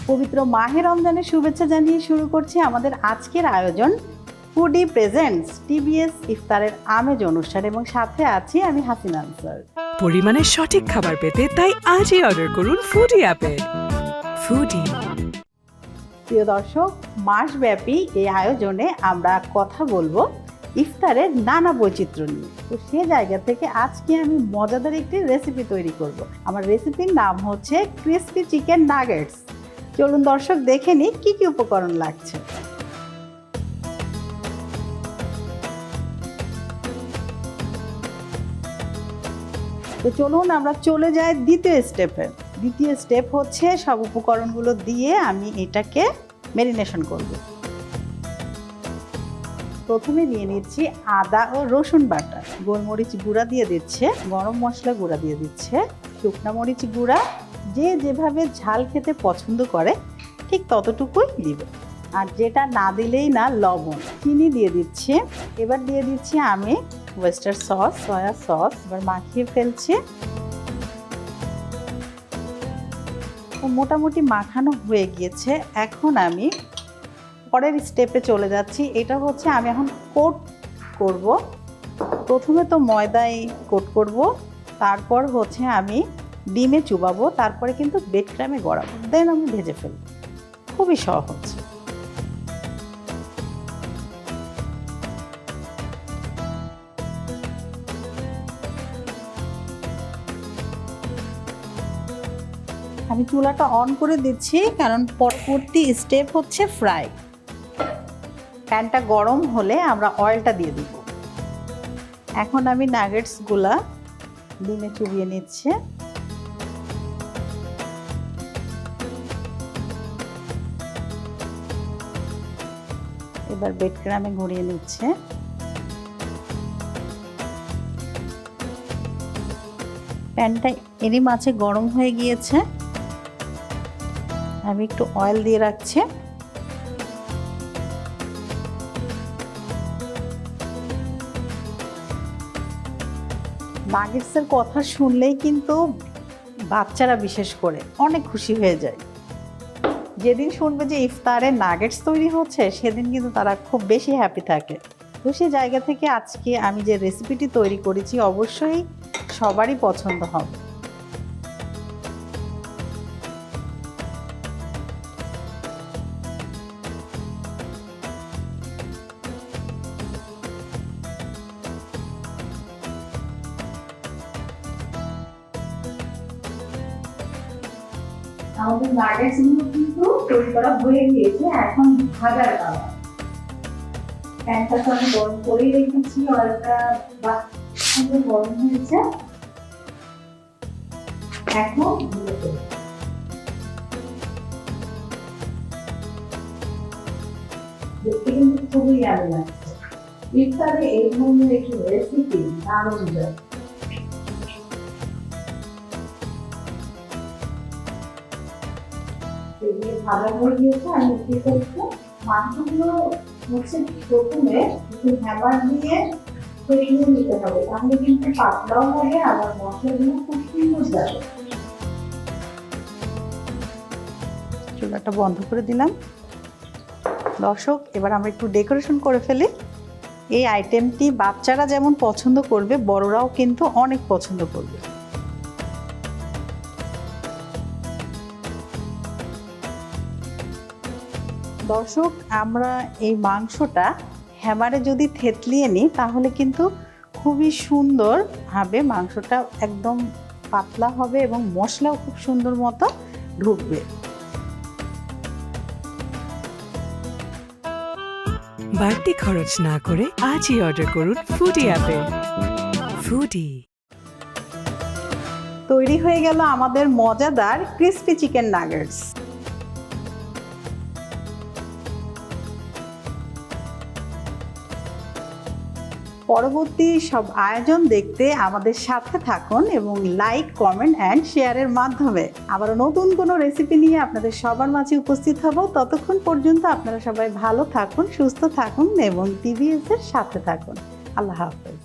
পবিত্র মাহে রমজানের শুভেচ্ছা জানিয়ে শুরু করছি আমাদের আজকের আয়োজন ফুডি প্রেজেন্টস টিবিএস ইফতারের আমেজ অনুষ্ঠান এবং সাথে আছি আমি হাসিনা আনসার। পরিমাণে সঠিক খাবার পেতে তাই আজই অর্ডার করুন ফুডি অ্যাপে। ফুডি। প্রিয় দর্শক, মাসব্যাপী এই আয়োজনে আমরা কথা বলবো ইফতারের নানা বৈচিত্র্য নিয়ে। তো সে জায়গা থেকে আজকে আমি মজাদার একটি রেসিপি তৈরি করব। আমার রেসিপির নাম হচ্ছে ক্রিসপি চিকেন নাগেটস। চলুন দর্শক দেখে নিই কী কী উপকরণ লাগছে। তো চলুন আমরা চলে যাই দ্বিতীয় স্টেপে। দ্বিতীয় স্টেপ হচ্ছে সব উপকরণগুলো দিয়ে আমি এটাকে ম্যারিনেশন করব। প্রথমে নিয়ে নিচ্ছি আদা ও রসুন বাটা, গোলমরিচ গুঁড়া দিয়ে দিচ্ছে, গরম মশলা গুঁড়া দিয়ে দিচ্ছে, শুকনো মরিচ গুঁড়া, যে যেভাবে ঝাল খেতে পছন্দ করে ঠিক ততটুকুই দিবে, আর যেটা না দিলেই না লবণ। চিনি দিয়ে দিচ্ছি। এবার দিয়ে দিচ্ছি আমি ওয়েস্টার সস, সয়া সস। এবার মাখিয়ে ফেলছি। মোটামুটি মাখানো হয়ে গিয়েছে। এখন আমি পরের স্টেপে চলে যাচ্ছি। এটা হচ্ছে আমি এখন কোট করব। প্রথমে তো ময়দায় কোট করব, তারপর হচ্ছে আমি ডিমে চুবাবো, তারপরে কিন্তু ব্রেড ক্রামে গড়াবো, দেন আমি ভেজে ফেলব। খুবই সহজ। আমি চুলাটা অন করে দিচ্ছি কারণ পরবর্তী স্টেপ হচ্ছে ফ্রাই। প্যানটা গরম হলে আমরা অয়েলটা দিয়ে দিব। এখন আমি নাগেটসগুলা ডিমে চুবিয়ে নিচ্ছি। এবার ব্রেড ক্রামে ঘুরিয়ে নিচ্ছে। প্যানটা এরই মাঝে গরম হয়ে গিয়েছে। আমি একটু অয়েল দিয়ে রাখছি। নাগেটসের কথা শুনলেই কিন্তু বাচ্চারা বিশেষ করে অনেক খুশি হয়ে যায়। যেদিন শুনবে যে ইফতারে নাগেটস তৈরি হচ্ছে সেদিন কিন্তু তারা খুব বেশি হ্যাপি থাকে। তো সেই জায়গা থেকে আজকে আমি যে রেসিপিটি তৈরি করেছি অবশ্যই সবারই পছন্দ হবে। আমাদের নাগেটসগুলো কিন্তু তৈরি করা হয়ে গিয়েছে। এখন ভাজার পালা। প্যানটা তো আমি গরম করে রেখেছি, অয়েলটা গরম হয়েছে। এখন দেখতে কিন্তু খুবই ভালো লাগছে। ইফতারে এই ধরনের একটি রেসিপি দারুণ যায়। ভালো হয়ে গিয়েছে। আমি উঠিয়ে ফেলছি। মাংসগুলো হচ্ছে প্রথমে একটু হ্যামার দিয়ে ফেটিয়ে নিতে হবে, তাহলে কিন্তু পাতলাও হবে আবার মশলাগুলো খুব সুন্দর যাবে। চুলাটা বন্ধ করে দিলাম। দর্শক, এবার আমরা একটু ডেকোরেশন করে ফেলি। এই আইটেমটি বাচ্চারা যেমন পছন্দ করবে, বড়রাও কিন্তু অনেক পছন্দ করবে। দর্শক, আমরা এই মাংসটা হ্যামারে যদি থেতলিয়ে নিই তাহলে কিন্তু খুবই সুন্দর হবে। মাংসটা একদম পাতলা হবে এবং মশলাও খুব সুন্দর মতো ঢুকবে। বাড়তি খরচ না করে আজই অর্ডার করুন ফুডি অ্যাপে। ফুডি। তৈরি হয়ে গেল আমাদের মজাদার ক্রিসপি চিকেন নাগেটস। পরবর্তী সব আয়োজন দেখতে আমাদের সাথে থাকুন এবং লাইক, কমেন্ট অ্যান্ড শেয়ারের মাধ্যমে আবারও নতুন কোনো রেসিপি নিয়ে আপনাদের সবার মাঝে উপস্থিত হব। ততক্ষণ পর্যন্ত আপনারা সবাই ভালো থাকুন, সুস্থ থাকুন এবং টিভিএস এর সাথে থাকুন। আল্লাহ হাফেজ।